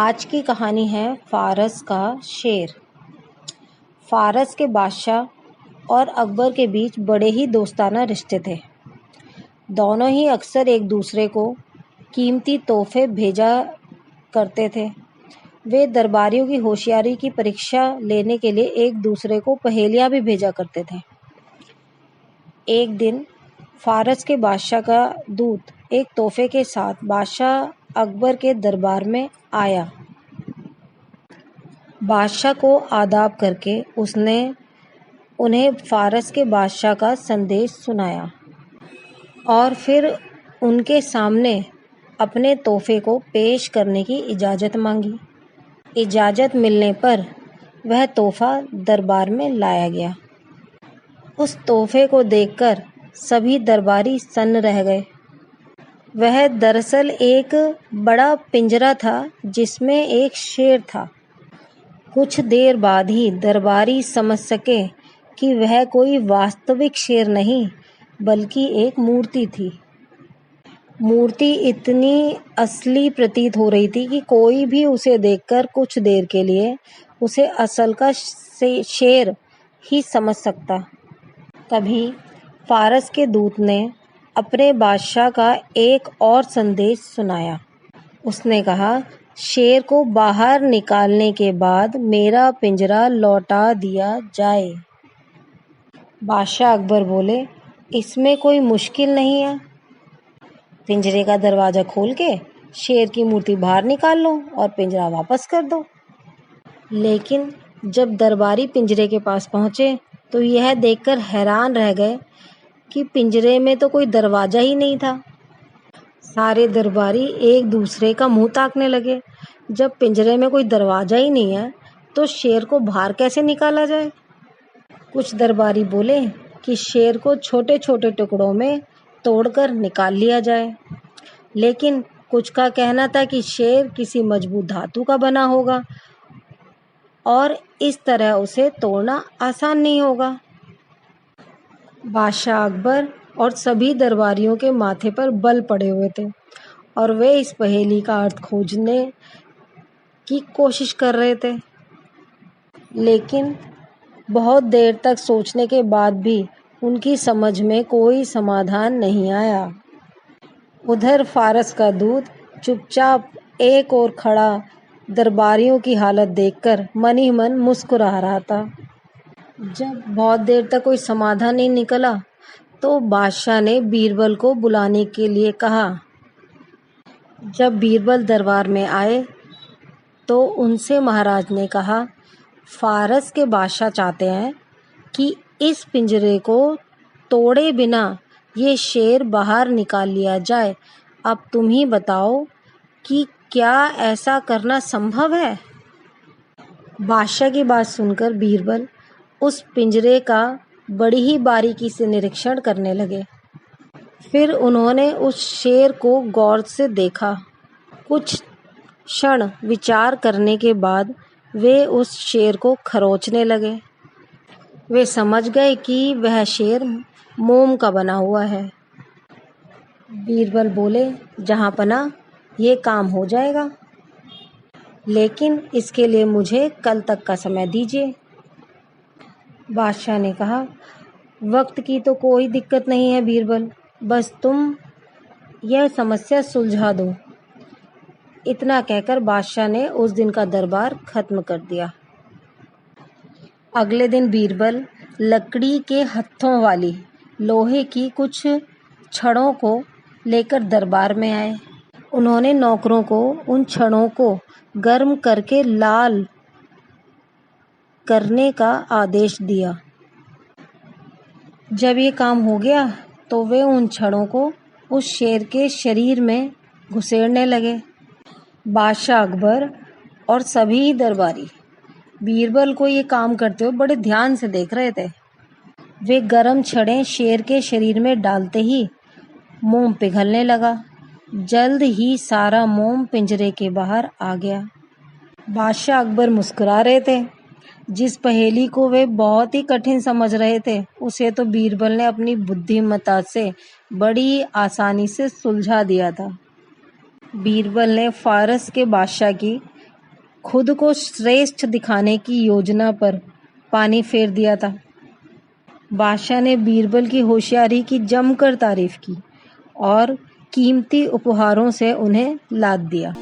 आज की कहानी है फ़ारस का शेर। फ़ारस के बादशाह और अकबर के बीच बड़े ही दोस्ताना रिश्ते थे। दोनों ही अक्सर एक दूसरे को कीमती तोहफे भेजा करते थे। वे दरबारियों की होशियारी की परीक्षा लेने के लिए एक दूसरे को पहेलियाँ भी भेजा करते थे। एक दिन फ़ारस के बादशाह का दूत एक तोहफे के साथ बादशाह अकबर के दरबार में आया। बादशाह को आदाब करके उसने उन्हें फ़ारस के बादशाह का संदेश सुनाया और फिर उनके सामने अपने तोहफे को पेश करने की इजाज़त मांगी। इजाज़त मिलने पर वह तोहफा दरबार में लाया गया। उस तोहफे को देखकर सभी दरबारी सन्न रह गए। वह दरअसल एक बड़ा पिंजरा था जिसमें एक शेर था। कुछ देर बाद ही दरबारी समझ सके कि वह कोई वास्तविक शेर नहीं बल्कि एक मूर्ति थी। मूर्ति इतनी असली प्रतीत हो रही थी कि कोई भी उसे देखकर कुछ देर के लिए उसे असल का शेर ही समझ सकता। तभी फ़ारस के दूत ने अपने बादशाह का एक और संदेश सुनाया। उसने कहा, शेर को बाहर निकालने के बाद मेरा पिंजरा लौटा दिया जाए। बादशाह अकबर बोले, इसमें कोई मुश्किल नहीं है। पिंजरे का दरवाज़ा खोल के शेर की मूर्ति बाहर निकाल लो और पिंजरा वापस कर दो। लेकिन जब दरबारी पिंजरे के पास पहुँचे तो यह देखकर हैरान रह गए कि पिंजरे में तो कोई दरवाज़ा ही नहीं था। सारे दरबारी एक दूसरे का मुंह ताकने लगे। जब पिंजरे में कोई दरवाज़ा ही नहीं है तो शेर को बाहर कैसे निकाला जाए? कुछ दरबारी बोले कि शेर को छोटे छोटे टुकड़ों में तोड़कर निकाल लिया जाए, लेकिन कुछ का कहना था कि शेर किसी मजबूत धातु का बना होगा और इस तरह उसे तोड़ना आसान नहीं होगा। बादशाह अकबर और सभी दरबारियों के माथे पर बल पड़े हुए थे और वे इस पहेली का अर्थ खोजने की कोशिश कर रहे थे, लेकिन बहुत देर तक सोचने के बाद भी उनकी समझ में कोई समाधान नहीं आया। उधर फ़ारस का दूत चुपचाप एक ओर खड़ा दरबारियों की हालत देखकर मन ही मन मुस्कुरा रहा था। जब बहुत देर तक कोई समाधान नहीं निकला तो बादशाह ने बीरबल को बुलाने के लिए कहा। जब बीरबल दरबार में आए तो उनसे महाराज ने कहा, फ़ारस के बादशाह चाहते हैं कि इस पिंजरे को तोड़े बिना ये शेर बाहर निकाल लिया जाए। अब तुम ही बताओ कि क्या ऐसा करना संभव है? बादशाह की बात सुनकर बीरबल उस पिंजरे का बड़ी ही बारीकी से निरीक्षण करने लगे। फिर उन्होंने उस शेर को गौर से देखा। कुछ क्षण विचार करने के बाद वे उस शेर को खरोंचने लगे। वे समझ गए कि वह शेर मोम का बना हुआ है। बीरबल बोले, जहाँपनाह, ये काम हो जाएगा, लेकिन इसके लिए मुझे कल तक का समय दीजिए। बादशाह ने कहा, वक्त की तो कोई दिक्कत नहीं है बीरबल, बस तुम यह समस्या सुलझा दो। इतना कहकर बादशाह ने उस दिन का दरबार खत्म कर दिया। अगले दिन बीरबल लकड़ी के हत्थों वाली लोहे की कुछ छड़ों को लेकर दरबार में आए। उन्होंने नौकरों को उन छड़ों को गर्म करके लाल करने का आदेश दिया। जब ये काम हो गया तो वे उन छड़ों को उस शेर के शरीर में घुसेड़ने लगे। बादशाह अकबर और सभी दरबारी बीरबल को ये काम करते हुए बड़े ध्यान से देख रहे थे। वे गर्म छड़ें शेर के शरीर में डालते ही मोम पिघलने लगा। जल्द ही सारा मोम पिंजरे के बाहर आ गया। बादशाह अकबर मुस्कुरा रहे थे। जिस पहेली को वे बहुत ही कठिन समझ रहे थे उसे तो बीरबल ने अपनी बुद्धिमत्ता से बड़ी आसानी से सुलझा दिया था। बीरबल ने फ़ारस के बादशाह की खुद को श्रेष्ठ दिखाने की योजना पर पानी फेर दिया था। बादशाह ने बीरबल की होशियारी की जमकर तारीफ की और कीमती उपहारों से उन्हें लाद दिया।